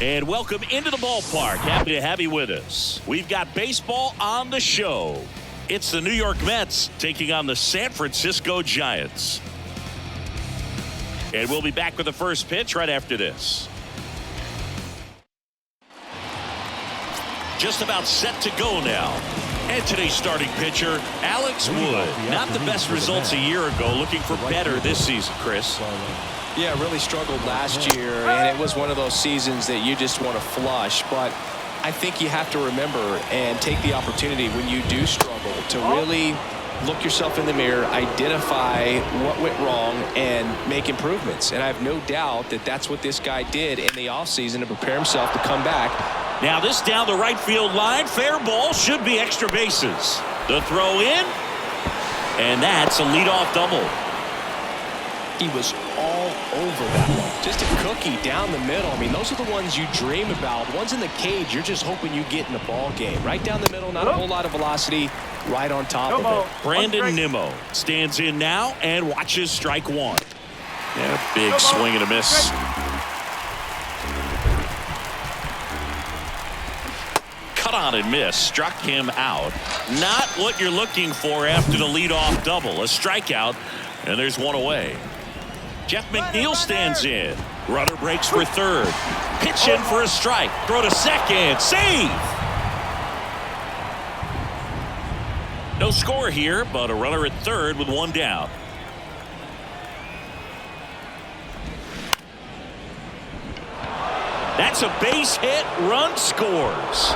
And welcome into the ballpark. Happy to have you with us. We've got baseball on the show. It's the New York Mets taking on the San Francisco Giants. And we'll be back with the first pitch right after this. Just about set to go now. And today's starting pitcher, Alex Wood. Not the best results a year ago. Looking for better this season, Chris. Yeah, really struggled last year, and it was one of those seasons that you just want to flush. But I think you have to remember and take the opportunity when you do struggle to really look yourself in the mirror, identify what went wrong, and make improvements. And I have no doubt that that's what this guy did in the offseason to prepare himself to come back. Now this down the right field line. Fair ball. Should be extra bases. The throw in. And that's a leadoff double. He was all over that one. Just a cookie down the middle. I mean, those are the ones you dream about. Ones in the cage, you're just hoping you get in the ball game. Right down the middle, not a whole lot of velocity. Right on top of it. Brandon Nimmo stands in now and watches strike one. And a big swing and a miss. Cut on and miss. Struck him out. Not what you're looking for after the leadoff double. A strikeout, and there's one away. Jeff McNeil stands in. Runner breaks for third. Pitch in for a strike. Throw to second. Save! No score here, but a runner at third with one down. That's a base hit. Run scores.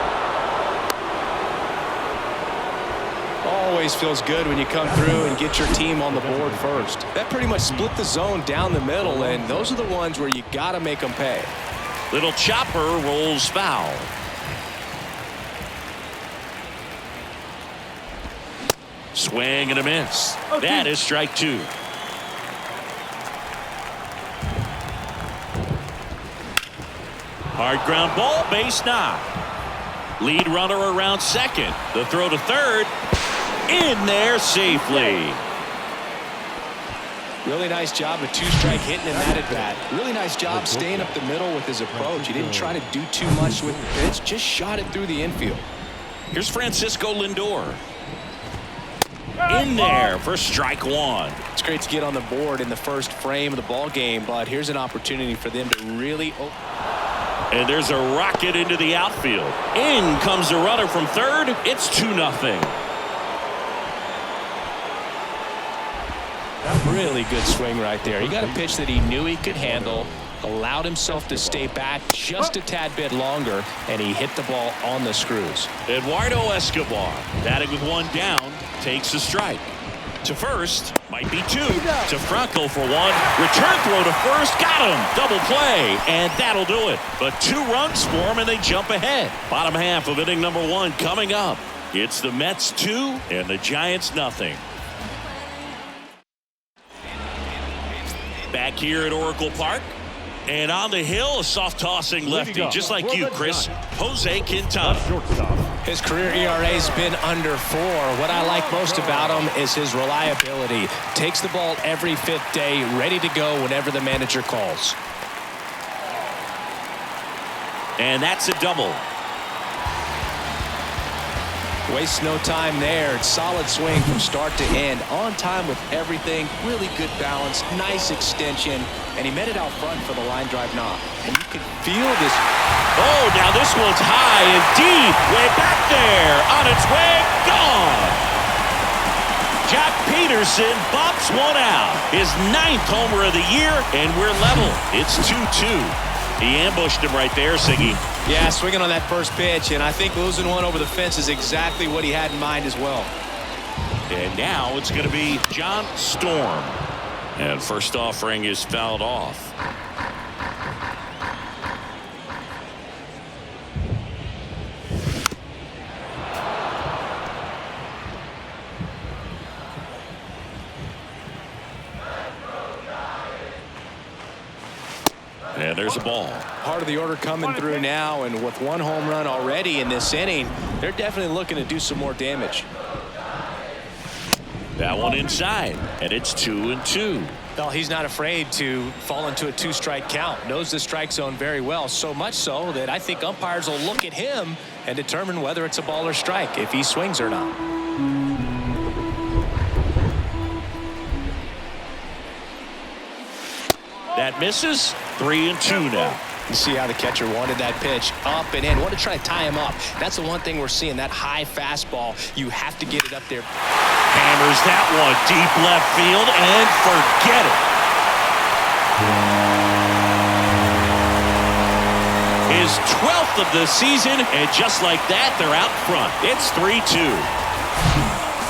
Always feels good when you come through and get your team on the board first. That pretty much split the zone down the middle, and those are the ones where you got to make them pay. Little chopper rolls foul. Swing and a miss. That is strike two. Hard ground ball, base knock. Lead runner around second. The throw to third. In there safely. Really nice job of two-strike hitting in that at bat. Really nice job staying up the middle with his approach. He didn't try to do too much with the pitch, just shot it through the infield. Here's Francisco Lindor. In there for strike one. It's great to get on the board in the first frame of the ball game, but here's an opportunity for them to really open. And there's a rocket into the outfield. In comes the runner from third. It's 2-0. Really good swing right there. He got a pitch that he knew he could handle, allowed himself to stay back just a tad bit longer, and he hit the ball on the screws. Eduardo Escobar, batting with one down, takes a strike. To first, might be two. To Franco for one. Return throw to first, got him. Double play, and that'll do it. But 2 runs for him, and they jump ahead. Bottom half of inning number 1 coming up. It's the Mets 2 and the Giants 0. Back here at Oracle Park. And on the hill, a soft tossing lefty, just like you, Chris, Jose Quintana. His career ERA's been under 4. What I like most about him is his reliability. Takes the ball every 5th day, ready to go whenever the manager calls. And that's a double. Wastes no time there. It's solid swing from start to end. On time with everything. Really good balance. Nice extension. And he met it out front for the line drive knock. And you can feel this. Oh, now this one's high and deep. Way back there. On its way. Gone. Jack Peterson bops one out. His 9th homer of the year. And we're level. It's 2-2. He ambushed him right there, Siggy. Yeah, swinging on that first pitch, and I think losing one over the fence is exactly what he had in mind as well. And now it's going to be John Storm. And first offering is fouled off. And there's a ball. Part of the order coming through now, and with 1 home run already in this inning, they're definitely looking to do some more damage. That one inside, and it's 2-2. Well, he's not afraid to fall into a two-strike count. Knows the strike zone very well, so much so that I think umpires will look at him and determine whether it's a ball or strike, if he swings or not. That misses. 3-2 now. You see how the catcher wanted that pitch up and in. Want to try to tie him up. That's the one thing we're seeing, that high fastball. You have to get it up there. Hammers that one deep left field and forget it. His 12th of the season, and just like that, they're out front. It's 3-2.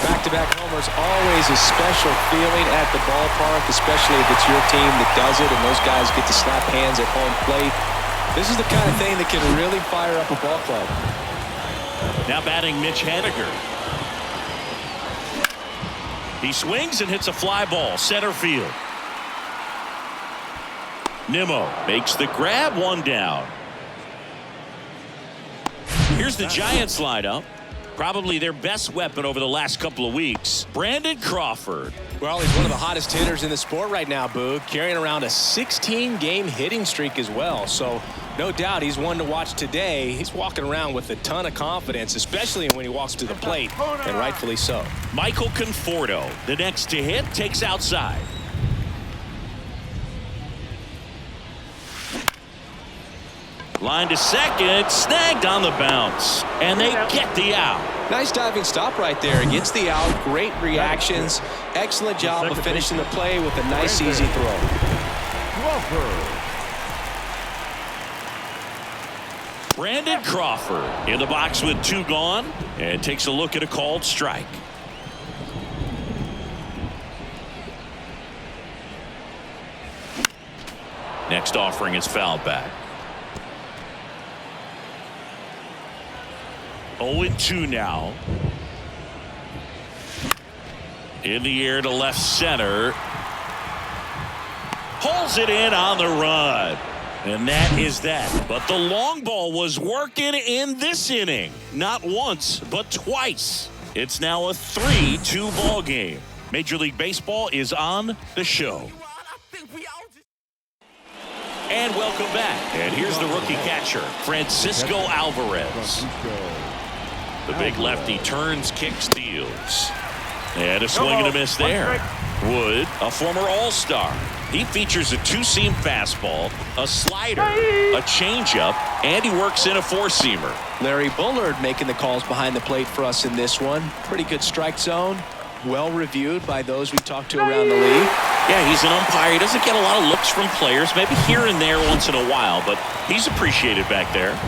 Back-to-back homers, always a special feeling at the ballpark, especially if it's your team that does it and those guys get to slap hands at home plate. This is the kind of thing that can really fire up a ball club. Now batting Mitch Haniger. He swings and hits a fly ball, center field. Nimmo makes the grab, one down. Here's the Giants lineup. Probably their best weapon over the last couple of weeks, Brandon Crawford. Well, he's one of the hottest hitters in the sport right now, Boog, carrying around a 16-game hitting streak as well. So no doubt he's one to watch today. He's walking around with a ton of confidence, especially when he walks to the plate, and rightfully so. Michael Conforto, the next to hit, takes outside. Line to second, snagged on the bounce, and they get the out. Nice diving stop right there. Gets the out. Great reactions. Excellent job of finishing the play with a nice, easy throw. Brandon Crawford in the box with 2 gone, and takes a look at a called strike. Next offering is fouled back. 0-2 now. In the air to left center. Pulls it in on the run. And that is that. But the long ball was working in this inning. Not once, but twice. It's now a 3-2 ball game. Major League Baseball is on the show. And welcome back. And here's the rookie catcher, Francisco Alvarez. The big lefty turns, kicks, steals. And a swing and a miss there. Wood, a former All-Star. He features a 2-seam fastball, a slider, a changeup, and he works in a 4-seamer. Larry Bullard making the calls behind the plate for us in this one. Pretty good strike zone. Well reviewed by those we talked to around the league. Yeah, he's an umpire. He doesn't get a lot of looks from players, maybe here and there once in a while, but he's appreciated back there.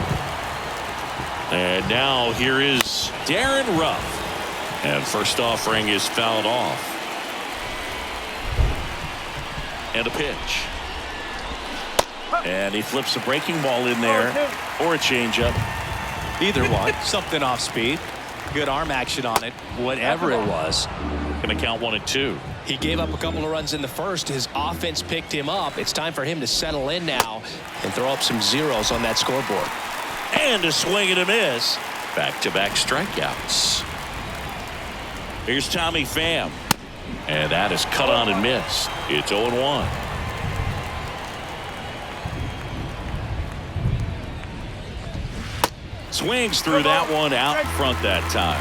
And now here is Darren Ruff. And first offering is fouled off. And a pitch. And he flips a breaking ball in there, or a changeup. Either one. Something off speed. Good arm action on it. Whatever it was. Going to count 1-2. He gave up a couple of runs in the first. His offense picked him up. It's time for him to settle in now and throw up some zeros on that scoreboard. And a swing and a miss. Back-to-back strikeouts. Here's Tommy Pham. And that is cut on and missed. It's 0-1. Swings through that one out front that time.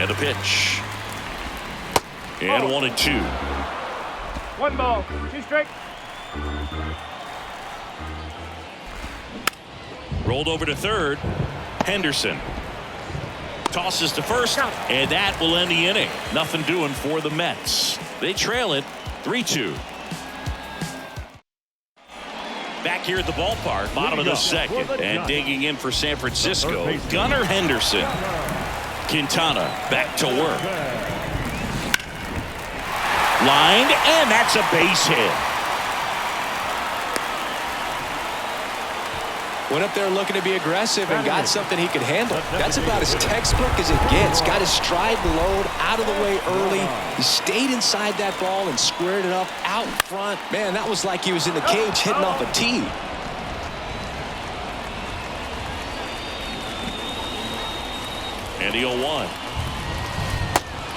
And a pitch. And 1-2. 1 ball, 2 strikes. Rolled over to third. Henderson tosses to first, and that will end the inning. Nothing doing for the Mets. They trail it 3-2. Back here at the ballpark, bottom of the second, and digging in for San Francisco, Gunnar Henderson. Quintana back to work. Lined, and that's a base hit. Went up there looking to be aggressive and got something he could handle. That's about as textbook as it gets. Got his stride load out of the way early. He stayed inside that ball and squared it up out front. Man, that was like he was in the cage hitting off a tee. And the 0-1.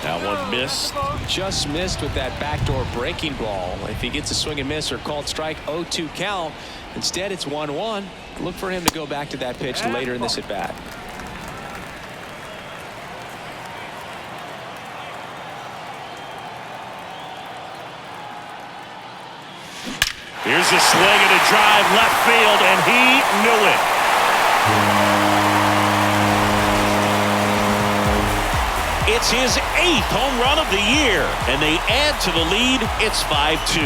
That one missed. Just missed with that backdoor breaking ball. If he gets a swing and miss or called strike, 0-2 count. Instead, it's 1-1. Look for him to go back to that pitch later in this at bat. Here's a swing and a drive left field, and he knew it. It's his 8th home run of the year, and they add to the lead. It's 5-2.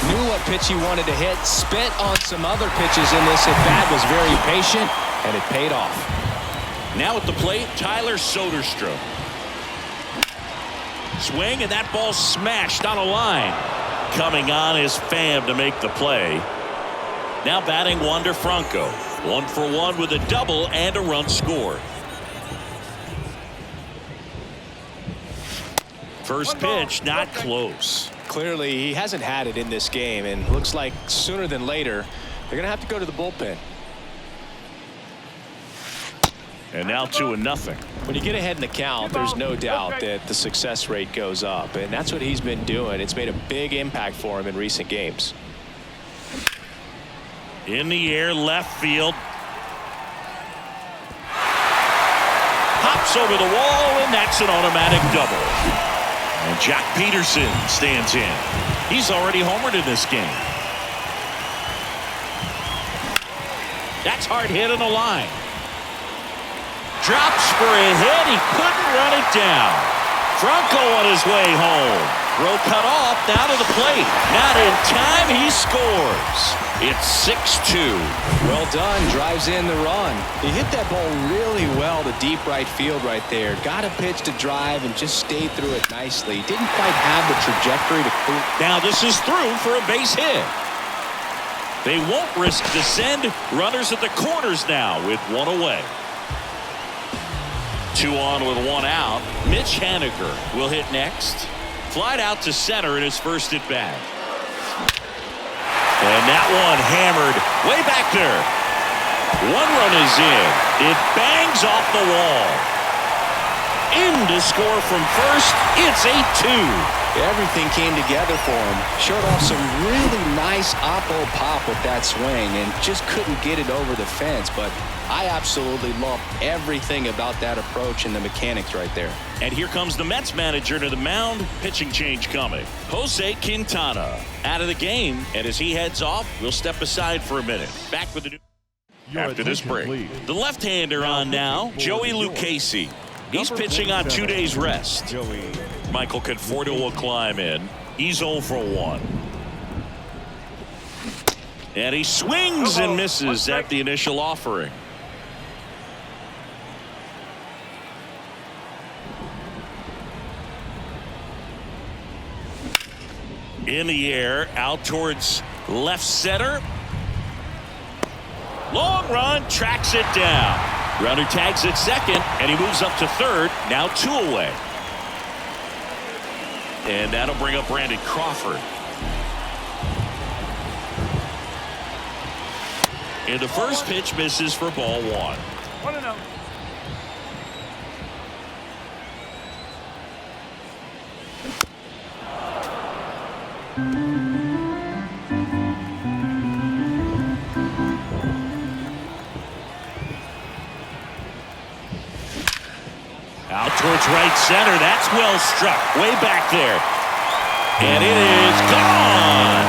Knew what pitch he wanted to hit, spent on some other pitches in this at bat, was very patient, and it paid off. Now at the plate, Tyler Soderstrom. Swing, and that ball smashed on a line. Coming on is Pham to make the play. Now batting Wander Franco. 1 for 1 with a double and a run scored. First pitch not close. Clearly, he hasn't had it in this game, and looks like sooner than later, they're going to have to go to the bullpen. And now 2-0. When you get ahead in the count, there's no doubt that the success rate goes up, and that's what he's been doing. It's made a big impact for him in recent games. In the air, left field. Hops over the wall, and that's an automatic double. And Jack Peterson stands in. He's already homered in this game. That's hard hit on the line. Drops for a hit. He couldn't run it down. Franco on his way home. Throw cut off. Down to the plate. Not in time. He scores. It's 6-2. Well done. Drives in the run. He hit that ball really well to deep right field right there. Got a pitch to drive and just stayed through it nicely. Didn't quite have the trajectory to clear. Now this is through for a base hit. They won't risk the send. Runners at the corners now with 1 away. 2 on with 1 out. Mitch Haniger will hit next. Flied out to center in his first at bat. And that one hammered way back there. 1 run is in. It bangs off the wall. In to score from first. It's 8-2. Everything came together for him. Showed off some really nice oppo pop with that swing and just couldn't get it over the fence. But I absolutely love everything about that approach and the mechanics right there. And here comes the Mets manager to the mound. Pitching change coming. Jose Quintana out of the game. And as he heads off, we'll step aside for a minute. Back with the new after this break. Please. The left-hander on now, Joey Lucchesi. He's pitching on 2 days rest. Joey. Michael Conforto will climb in. He's 0 for 1. And he swings and misses at the initial offering. In the air, out towards left center. Long run, tracks it down. Runner tags at second, and he moves up to third. Now 2 away. And that'll bring up Brandon Crawford. And the first pitch misses for ball 1. 1-0. Out towards right center. That's well struck. Way back there. And it is gone.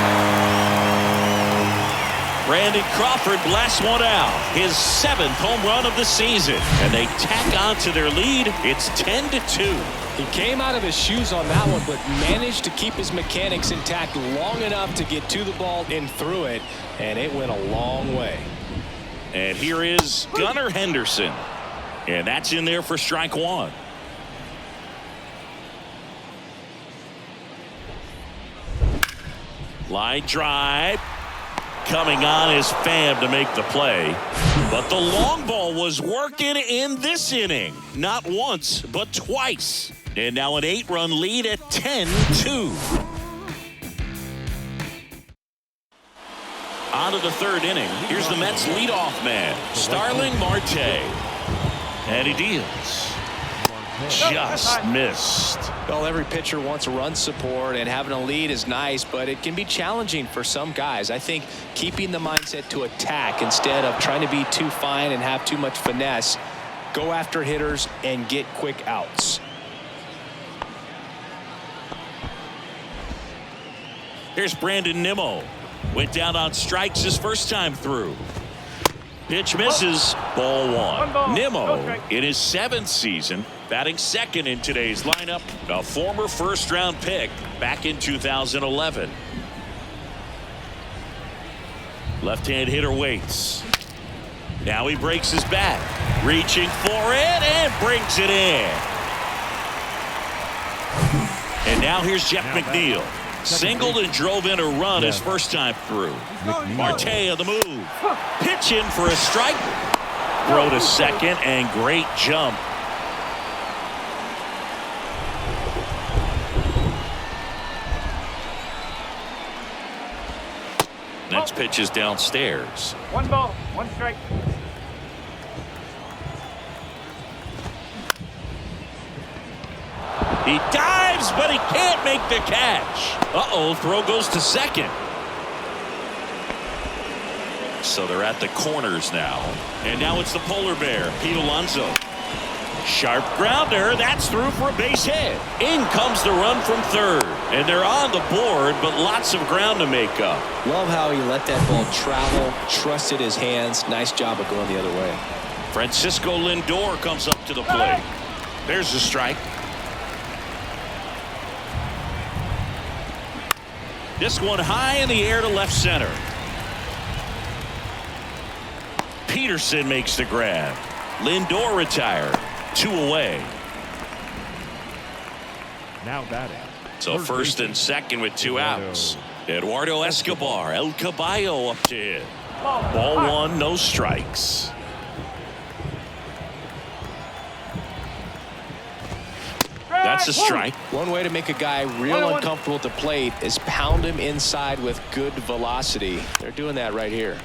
Brandon Crawford blasts one out. His 7th home run of the season. And they tack on to their lead. It's 10-2. He came out of his shoes on that one, but managed to keep his mechanics intact long enough to get to the ball and through it. And it went a long way. And here is Gunnar Henderson. And that's in there for strike 1. Line drive. Coming on is Pham to make the play. But the long ball was working in this inning. Not once, but twice. And now an 8-run lead at 10-2. On to the 3rd inning. Here's the Mets leadoff man, Starling Marte. And he deals. just missed. Well, every pitcher wants run support, and having a lead is nice, but it can be challenging for some guys. I think keeping the mindset to attack instead of trying to be too fine and have too much finesse, go after hitters and get quick outs. Here's Brandon Nimmo. Went down on strikes his first time through. Pitch misses. Ball one. Ball. Nimmo in his 7th season, batting second in today's lineup, a former first-round pick back in 2011. Left-hand hitter waits. Now he breaks his bat, reaching for it and brings it in. And now here's Jeff McNeil. Singled and drove in a run his first time through. Marte on the move. Pitch in for a strike. Throw to second and great jump. Next pitch is downstairs. 1 ball, 1 strike. He dives, but he can't make the catch. Uh-oh, throw goes to second. So they're at the corners now. And now it's the polar bear, Pete Alonso. Sharp grounder, that's through for a base hit. In comes the run from third. And they're on the board, but lots of ground to make up. Love how he let that ball travel, trusted his hands. Nice job of going the other way. Francisco Lindor comes up to the plate. There's the strike. This one high in the air to left center. Peterson makes the grab. Lindor retired. 2 away. Now batting. So first and second with 2 outs. Eduardo Escobar, El Caballo up to hit. Ball 1, no strikes. That's a strike. One way to make a guy real uncomfortable at the plate is pound him inside with good velocity. They're doing that right here.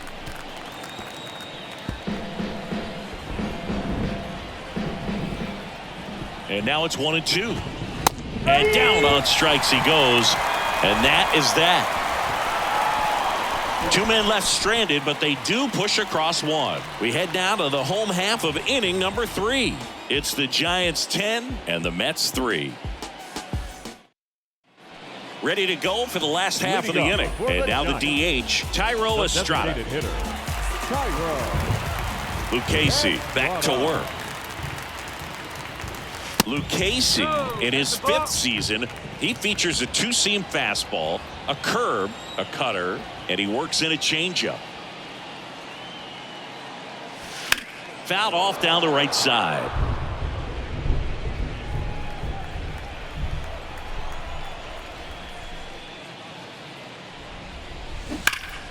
And now it's 1-2. And down on strikes he goes. And that is that. 2 men left stranded, but they do push across 1. We head down to the home half of inning number 3. It's the Giants 10 and the Mets 3. Ready to go for the last half of the inning. And now the DH, Thairo Estrada. Lucchesi back to work. Lucchesi, in his 5th season, he features a 2-seam fastball, a curve, a cutter, and he works in a changeup. Fouled off down the right side.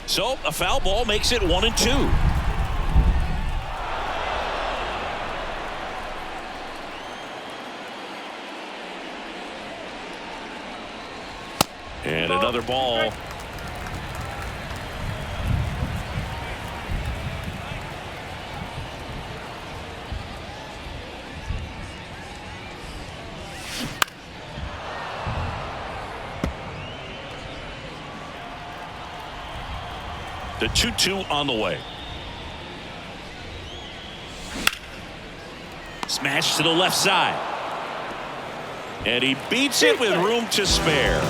So a foul ball makes it 1-2. And another ball. The 2-2 on the way. Smash to the left side. And he beats it with room to spare.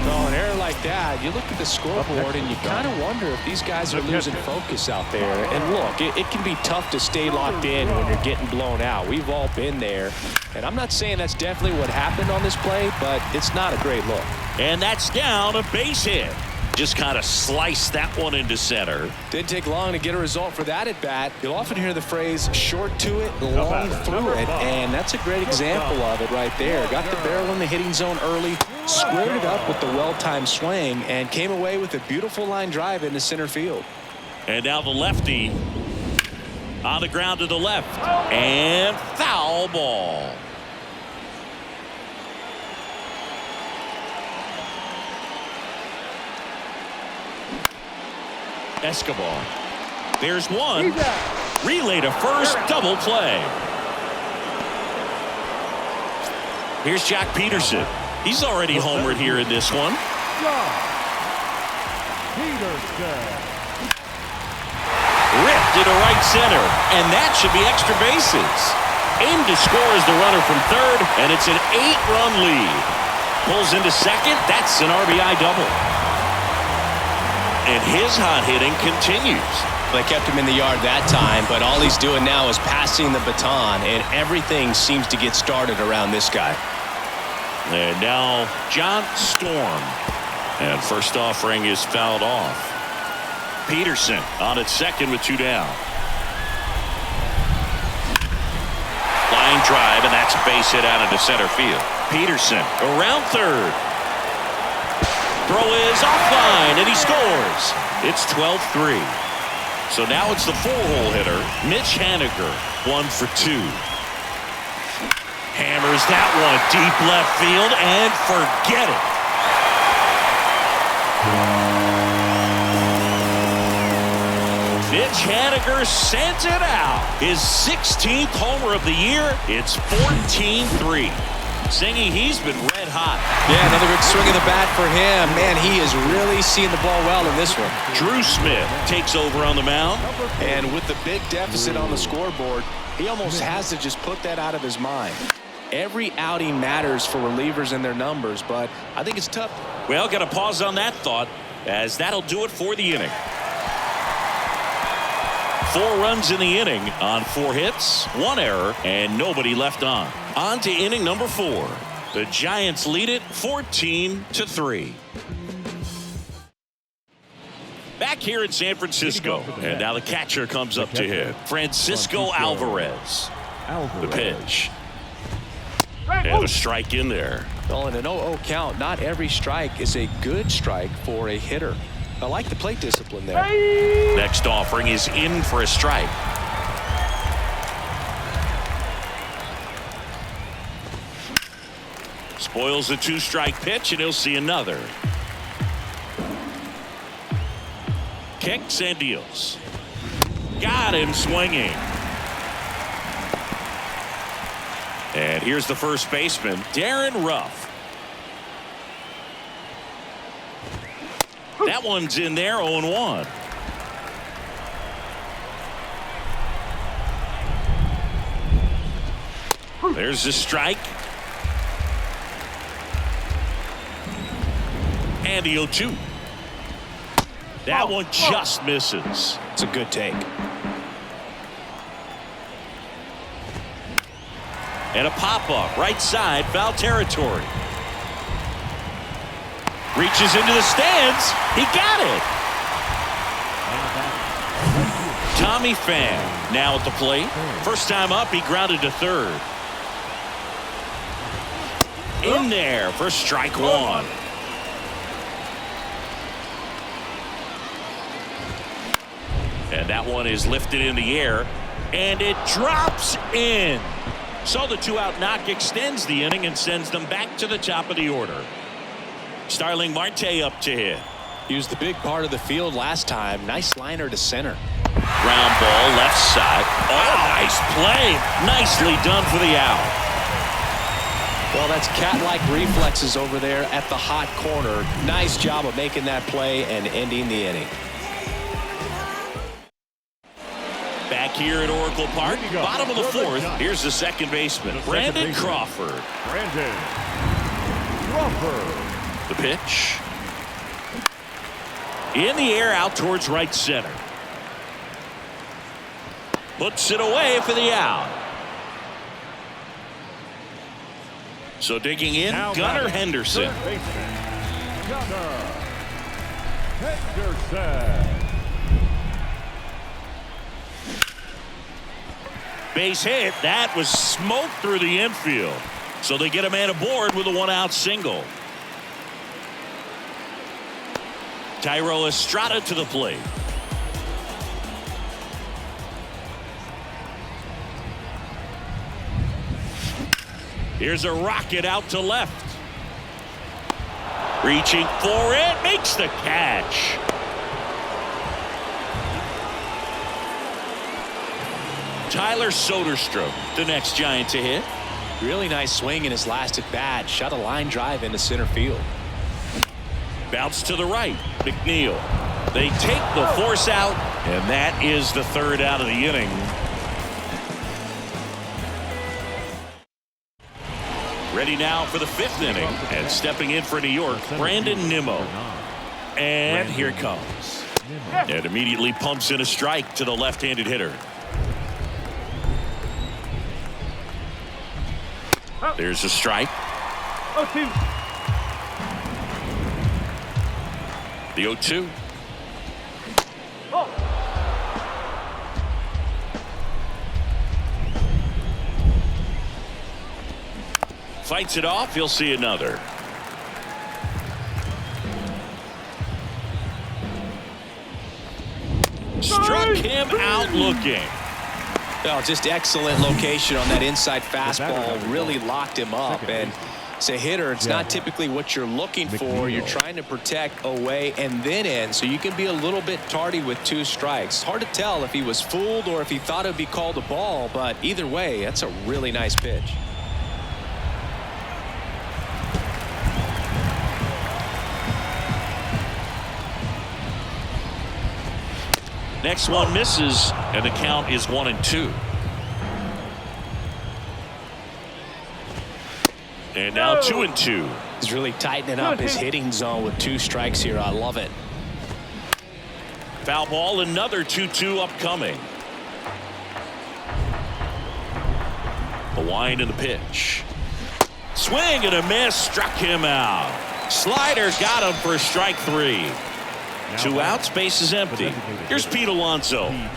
Well, an error like that, you look at the scoreboard and you kind of wonder if these guys are losing focus out there. And look, it can be tough to stay locked in when you're getting blown out. We've all been there. And I'm not saying that's definitely what happened on this play, but it's not a great look. And that's down, a base hit. Just kind of sliced that one into center. Didn't take long to get a result for that at bat. You'll often hear the phrase short to it, long through it, and that's a great example of it right there. Got the barrel in the hitting zone early, squared it up with the well-timed swing, and came away with a beautiful line drive into center field. And now the lefty on the ground to the left, and foul ball. Escobar. There's one. Relay to first, double play. Here's Jack Peterson. He's already homered here in this one. Ripped into right center, and that should be extra bases. Aimed to score as the runner from third, and it's an 8-run lead. Pulls into second. That's an RBI double. And his hot hitting continues. They kept him in the yard that time, but all he's doing now is passing the baton, and everything seems to get started around this guy. And now John Storm. And first offering is fouled off. Peterson on at second with 2 down. Line drive, and that's a base hit out into center field. Peterson around third. Throw is offline, and he scores. It's 12-3. So now it's the 4-hole hitter, Mitch Haniger, 1 for 2. Hammers that one deep left field, and forget it. Mitch Haniger sends it out. His 16th homer of the year. It's 14-3. Singing he's been red hot. Yeah, another good swing of the bat for him. Man, he is really seeing the ball well in this one. Drew Smith takes over on the mound. And with the big deficit on the scoreboard, he almost has to just put that out of his mind. Every outing matters for relievers and their numbers, but I think it's tough. Well, got to pause on that thought, as that'll do it for the inning. 4 runs in the inning on 4 hits, 1 error, and nobody left on. On to inning number 4. The Giants lead it 14-3. Back here in San Francisco, and now the catcher comes up to hit. Francisco Alvarez. The pitch. And a strike in there. Well, in an 0-0 count, not every strike is a good strike for a hitter. I like the plate discipline there. Next offering is in for a strike. Spoils a 2-strike pitch, and he'll see another. Kicks and deals. Got him swinging. And here's the first baseman, Darren Ruff. That one's in there, 0-1. There's the strike. And the 0-2. That one just misses. It's a good take. And a pop-up, right side, foul territory. Reaches into the stands. He got it. Tommy Pham now at the plate. First time up, he grounded to third. In there for strike 1. And that one is lifted in the air, and it drops in. So the 2-out knock extends the inning and sends them back to the top of the order. Starling Marte up to hit. He was the big part of the field last time. Nice liner to center. Ground ball left side. Oh, nice play. Nicely done for the out. Well, that's cat-like reflexes over there at the hot corner. Nice job of making that play and ending the inning. Back here at Oracle Park, bottom of the 4th. Here's the second baseman, Brandon Crawford. Brandon Crawford. The pitch. In the air out towards right center. Puts it away for the out. So digging in, Gunnar Henderson. Gunnar Henderson. Base hit. That was smoked through the infield. So they get a man aboard with a 1-out single. Thairo Estrada to the plate. Here's a rocket out to left. Reaching for it. Makes the catch. Tyler Soderstrom, the next Giant to hit. Really nice swing in his last at bat. Shot a line drive into center field. Bounce to the right. McNeil. They take the force out, and that is the third out of the inning. Ready now for the fifth inning, and stepping in for New York, Brandon Nimmo. And here it comes. And immediately pumps in a strike to the left-handed hitter. There's a strike. The 0-2. Fights it off. He'll see another. Struck him out looking. Oh, just excellent location on that inside fastball. Really locked him up. And as a hitter, it's not typically what you're looking for. You're trying to protect away and then in, so you can be a little bit tardy with 2 strikes. Hard to tell if he was fooled or if he thought it would be called a ball, but either way, that's a really nice pitch. Next one misses, and the count is 1-2. And now 2-2. He's really tightening up his hitting zone with 2 strikes here. I love it. Foul ball, another 2-2 upcoming. The wind and the pitch. Swing and a miss, struck him out. Slider got him for strike 3. 2 outs, base is empty. Here's Pete Alonso. In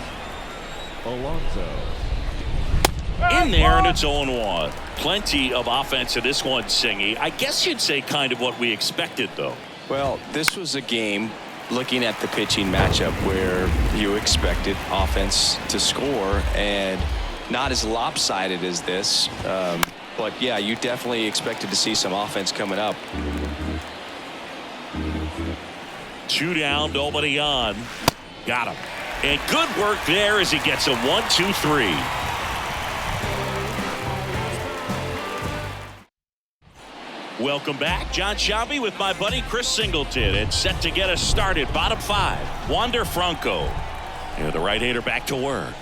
there, and it's 0-1. Plenty of offense in this one, Singy. I guess you'd say kind of what we expected, though. Well, this was a game, looking at the pitching matchup, where you expected offense to score, and not as lopsided as this. But, yeah, you definitely expected to see some offense coming up. 2 down, nobody on. Got him. And good work there as he gets a 1-2-3. Welcome back. John Sciambi with my buddy Chris Singleton. And set to get us started. Bottom 5. Wander Franco. And the right-hander back to work.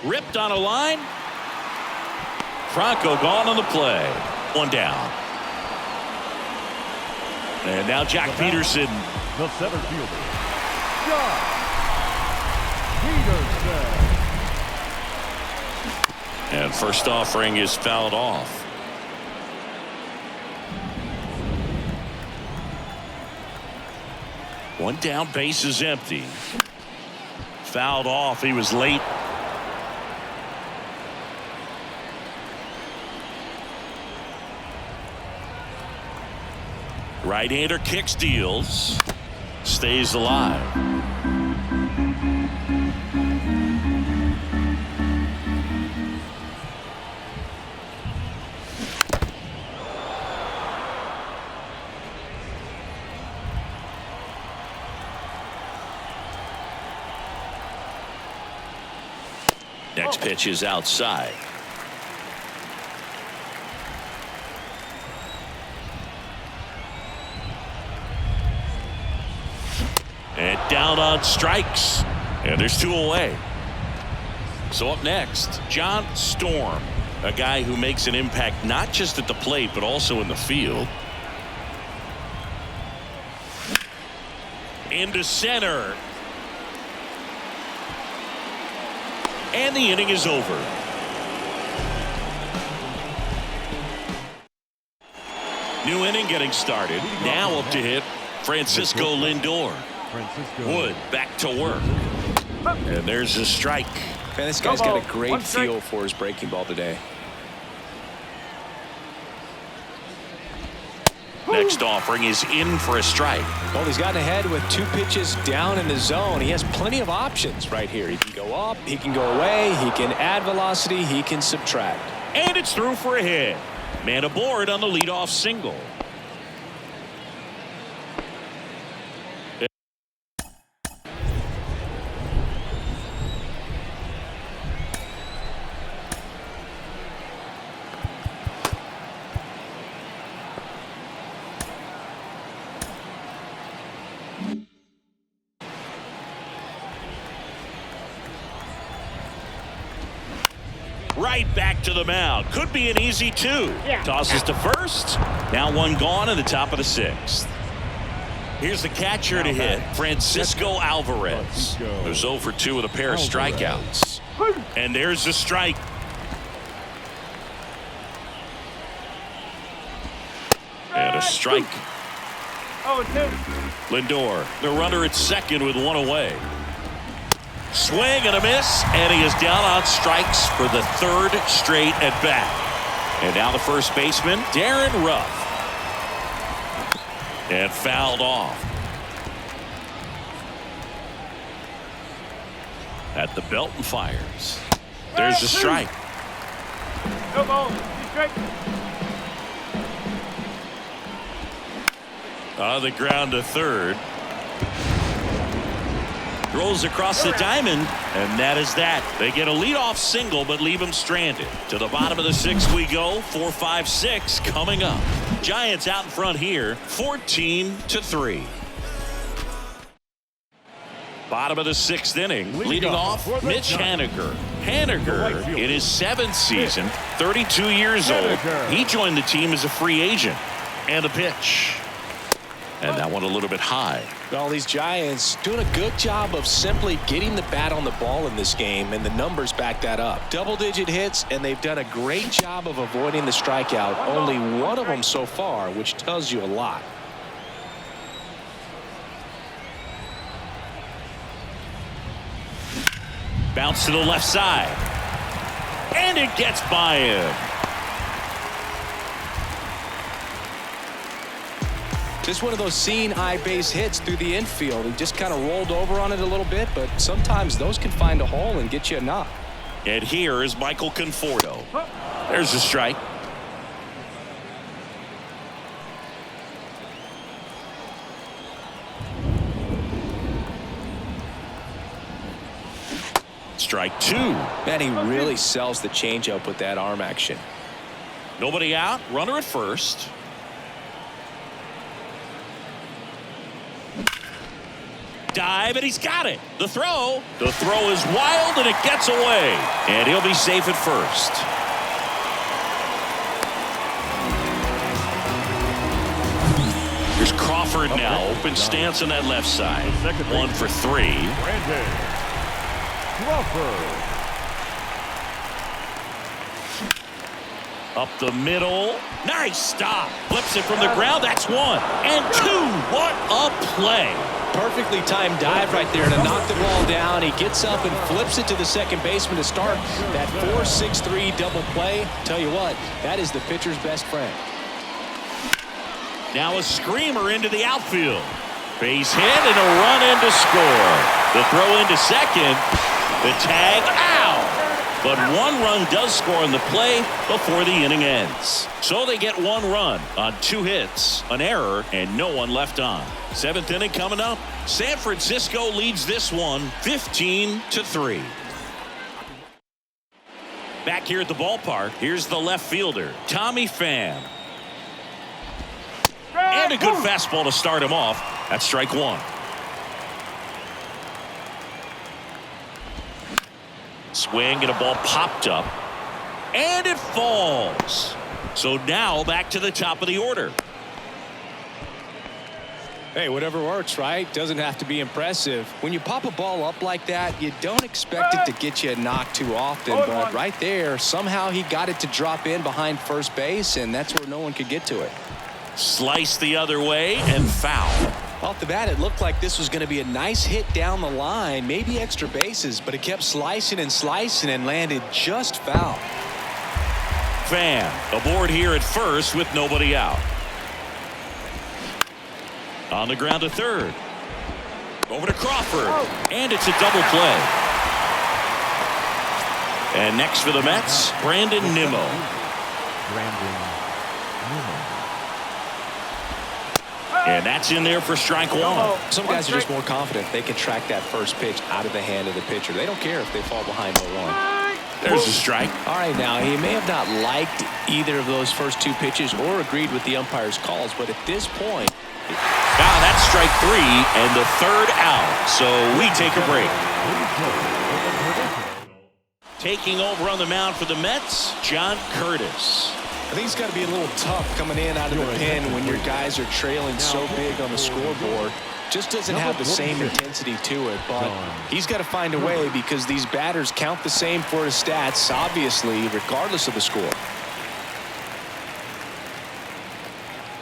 Ripped on a line. Franco gone on the play. 1 down. And now Jack Peterson. The center fielder, Josh Peterson. And first offering is fouled off. One down, base is empty. Fouled off. He was late. Right-hander kicks, deals. Stays alive. Next pitch is outside. And down on strikes. And there's 2 away. So up next, John Storm, a guy who makes an impact not just at the plate but also in the field. Into center. And the inning is over. New inning getting started. Now up to hit Francisco Lindor. Wood back to work. And there's a strike. Man, this guy's got a great feel for his breaking ball today. Next offering is in for a strike. Well, he's gotten ahead with 2 pitches down in the zone. He has plenty of options right here. He can go up, he can go away, he can add velocity, he can subtract. And it's through for a hit. Man aboard on the leadoff single. Right back to the mound. Could be an easy 2. Tosses to first. Now one gone in the top of the 6th. Here's the catcher to hit, Francisco Alvarez. There's 0 for 2 with a pair of strikeouts. And there's the strike. And a strike. Lindor, the runner at second with 1 away. Swing and a miss, and he is down on strikes for the 3rd straight at bat. And now the first baseman, Darren Ruff. And fouled off. At the belt and fires. There's the strike. On the ground to third. Throws across the diamond, and that is that. They get a leadoff single, but leave him stranded. To the bottom of the 6th we go. 4, 5, 6 coming up. Giants out in front here, 14-3. Bottom of the 6th inning, leading off Mitch Haniger. Haniger, in his 7th season, 32 years old. He joined the team as a free agent. And a pitch. And that one a little bit high. Well, these Giants doing a good job of simply getting the bat on the ball in this game, and the numbers back that up. Double-digit hits, and they've done a great job of avoiding the strikeout. Only one of them so far, which tells you a lot. Bounce to the left side. And it gets by him. Just one of those seeing eye base hits through the infield. He just kind of rolled over on it a little bit, but sometimes those can find a hole and get you a knock. And here is Michael Conforto. There's the strike. Strike 2. Man, he really sells the changeup with that arm action. Nobody out. Runner at first. Dive, and he's got it. The throw is wild, and it gets away. And he'll be safe at first. Here's Crawford now. Open stance on that left side. 1 for 3. Brandon Crawford. Up the middle. Nice stop. Flips it from the ground. That's 1 and 2. What a play. Perfectly timed dive right there to knock the ball down. He gets up and flips it to the second baseman to start that 4-6-3 double play. Tell you what, that is the pitcher's best friend. Now a screamer into the outfield. Base hit and a run in to score. The throw into second. The tag out. But 1 run does score in the play before the inning ends. So they get 1 run on 2 hits, an error, and no one left on. 7th inning coming up. San Francisco leads this one 15-3. Back here at the ballpark, here's the left fielder, Tommy Pham. And a good fastball to start him off. That's strike 1. Swing and a ball popped up. And it falls. So now back to the top of the order. Hey, whatever works, right? Doesn't have to be impressive. When you pop a ball up like that, you don't expect it to get you a knock too often. But right there, somehow he got it to drop in behind first base, and that's where no one could get to it. Slice the other way and foul. Off the bat, it looked like this was going to be a nice hit down the line, maybe extra bases, but it kept slicing and landed just foul. Pham aboard here at first with nobody out. On the ground to third. Over to Crawford. And it's a double play. And next for the Mets, Brandon Nimmo. And that's in there for strike 1. Some guys are just more confident they can track that first pitch out of the hand of the pitcher. They don't care if they fall behind 0-1. There's a strike. All right, now, he may have not liked either of those first 2 pitches or agreed with the umpire's calls, but at this point... Now that's strike 3 and the 3rd out. So we take a break. Taking over on the mound for the Mets, John Curtis. I think it's got to be a little tough coming in out of the pen when your guys are trailing so big on the scoreboard. Just doesn't have the same intensity to it, but he's got to find a way because these batters count the same for his stats, obviously, regardless of the score.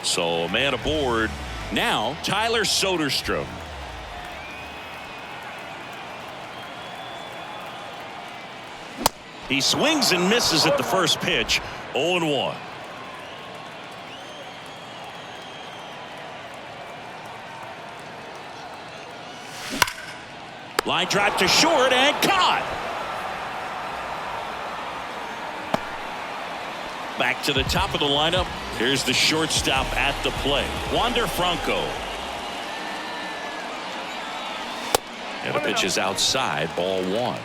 So a man aboard now, Tyler Soderstrom. He swings and misses at the first pitch. 0-1. Line drive to short and caught. Back to the top of the lineup. Here's the shortstop at the plate, Wander Franco. And the pitch is outside, ball 1.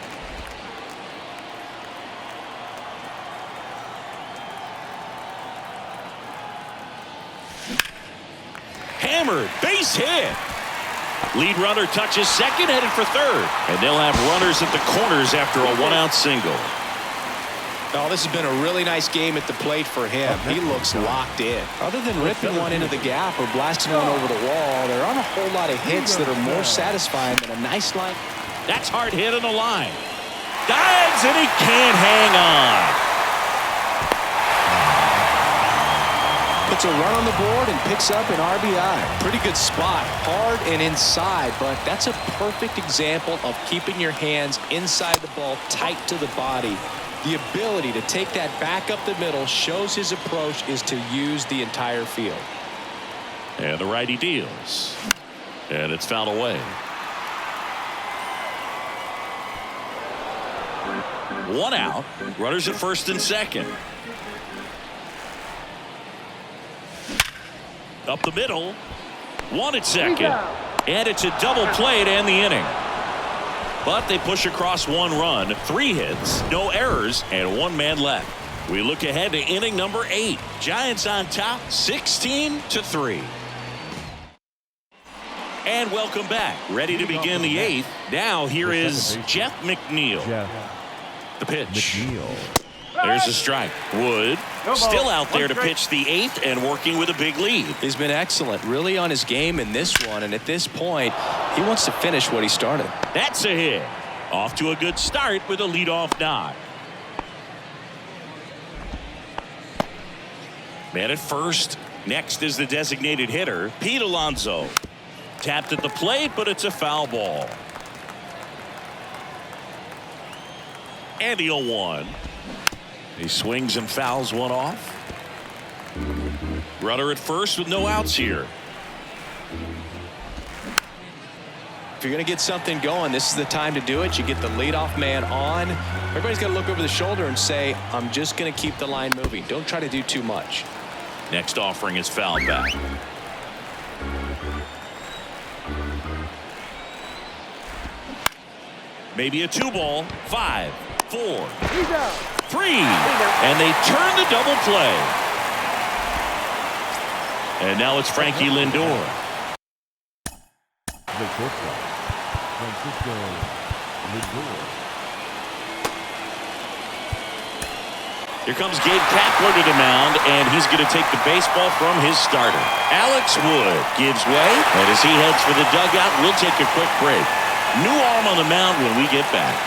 Hammered, base hit. Lead runner touches second, headed for third. And they'll have runners at the corners after a 1-out single. Oh, this has been a really nice game at the plate for him. He looks locked in. Other than ripping one into the gap or blasting one over the wall, there aren't a whole lot of hits that are more satisfying than a nice line. That's hard hit on the line. Dives and he can't hang on. Puts a run on the board and picks up an RBI. Pretty good spot, hard and inside, but that's a perfect example of keeping your hands inside the ball, tight to the body. The ability to take that back up the middle shows his approach is to use the entire field. And the righty deals. And it's fouled away. 1 out. Runners at first and second. Up the middle. 1 at second. And it's a double play to end the inning. But they push across 1 run, 3 hits, no errors, and 1 man left. We look ahead to inning number 8. Giants on top, 16-3. And welcome back. Ready to begin the 8th. Now here is Jeff McNeil. The pitch. There's a strike. Wood still out there to pitch the 8th and working with a big lead. He's been excellent, really on his game in this one, and at this point, he wants to finish what he started. That's a hit. Off to a good start with a leadoff nod. Man at first. Next is the designated hitter, Pete Alonso. Tapped at the plate, but it's a foul ball. And the 0-1. He swings and fouls one off. Runner at first with no outs here. If you're going to get something going, this is the time to do it. You get the leadoff man on. Everybody's got to look over the shoulder and say, I'm just going to keep the line moving. Don't try to do too much. Next offering is fouled back. Maybe a 2-ball. 5, 4, 3, and they turn the double play. And now it's Frankie Lindor. Francisco Lindor. Here comes Gabe Kapler to the mound, and he's going to take the baseball from his starter. Alex Wood gives way, and as he heads for the dugout, we'll take a quick break. New arm on the mound when we get back.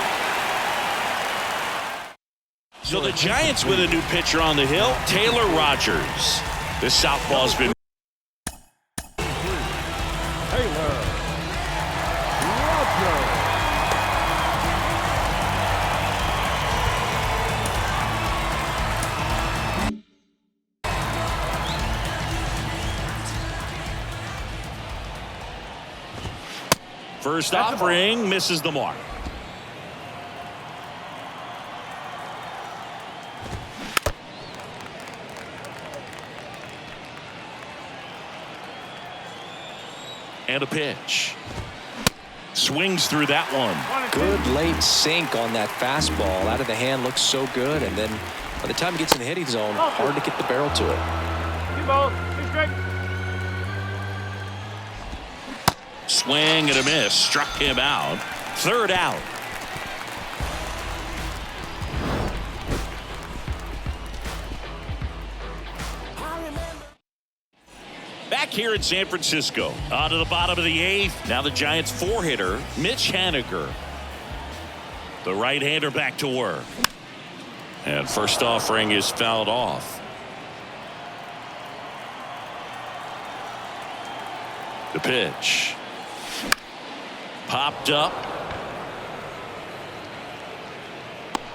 So the Giants with a new pitcher on the hill, Taylor Rogers. The southpaw's been Taylor Rogers. first offering, misses the mark. And a pitch. Swings through that one. Good late sink on that fastball. Out of the hand, looks so good. And then by the time he gets in the hitting zone, hard to get the barrel to it. Swing and a miss. Struck him out. Third out. back here in San Francisco. On to the bottom of the 8th. Now the Giants 4-hitter, Mitch Haniger. The right-hander back to work. And first offering is fouled off. The pitch. Popped up.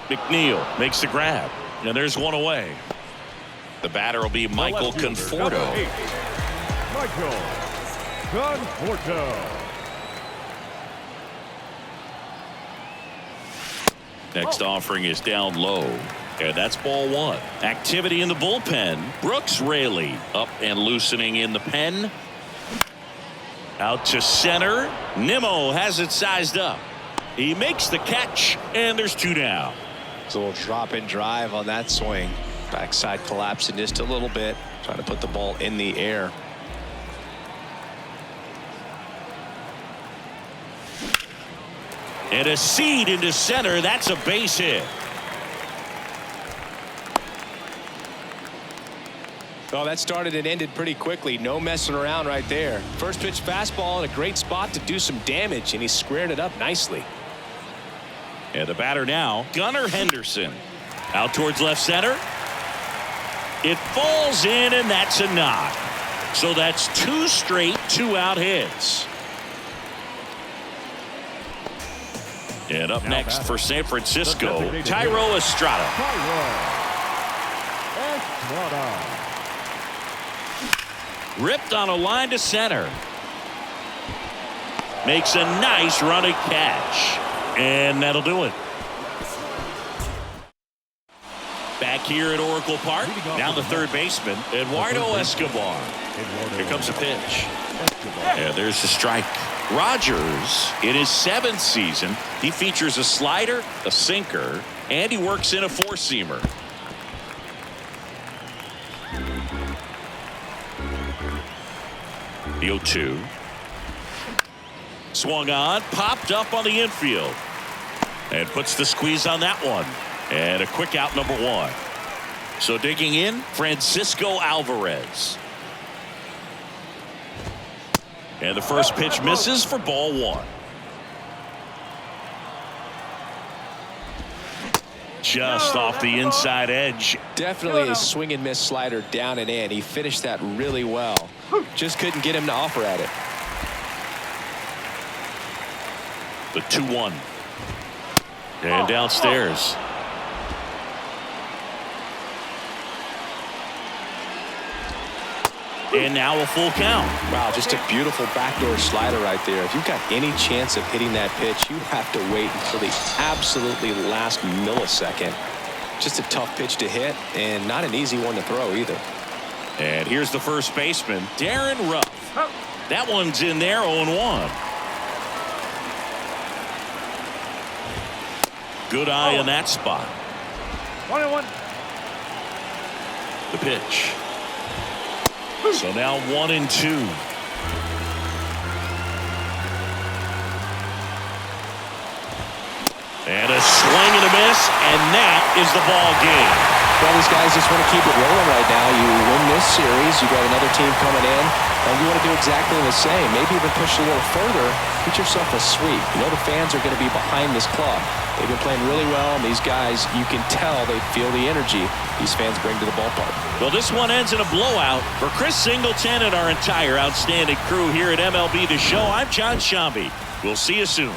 McNeil makes the grab. And there's one away. The batter will be Michael Conforto. Michael Conforto. Next offering is down low. And that's ball 1. Activity in the bullpen. Brooks Raley up and loosening in the pen. Out to center. Nimmo has it sized up. He makes the catch, and there's 2 down. It's a little drop and drive on that swing. Backside collapsing just a little bit. Trying to put the ball in the air. And a seed into center. That's a base hit. Oh, that started and ended pretty quickly. No messing around right there. First pitch fastball in a great spot to do some damage, and he squared it up nicely. And the batter now, Gunnar Henderson. Out towards left center. It falls in, and that's a knock. So that's 2 straight 2-out hits. And up next for San Francisco, Thairo Estrada. Ripped on a line to center. Makes a nice running catch. And that'll do it. Back here at Oracle Park. Now the third baseman, Eduardo Escobar. Here comes a pitch. And there's the strike. Rogers, in his 7th season, he features a slider, a sinker, and he works in a 4-seamer. The 0-2. Swung on, popped up on the infield. And puts the squeeze on that one. And a quick out, number 1. So digging in, Francisco Alvarez. And the first pitch misses for ball 1. Just off the inside edge. Definitely a swing and miss slider down and in. He finished that really well. Just couldn't get him to offer at it. The 2-1. And downstairs. And now a full count. Wow, just a beautiful backdoor slider right there. If you've got any chance of hitting that pitch, you have to wait until the absolutely last millisecond. Just a tough pitch to hit, and not an easy one to throw either. And here's the first baseman, Darren Ruff. That one's in there, 0-1. Good eye in that spot. 1-1. The pitch. So now 1-2. And a swing and a miss, and that is the ball game. Well, these guys just want to keep it rolling right now. You win this series, you got another team coming in, and you want to do exactly the same. Maybe even push a little further. Get yourself a sweep. You know the fans are going to be behind this club. They've been playing really well, and these guys, you can tell they feel the energy these fans bring to the ballpark. Well, this one ends in a blowout. For Chris Singleton and our entire outstanding crew here at MLB The Show, I'm John Shambi. We'll see you soon.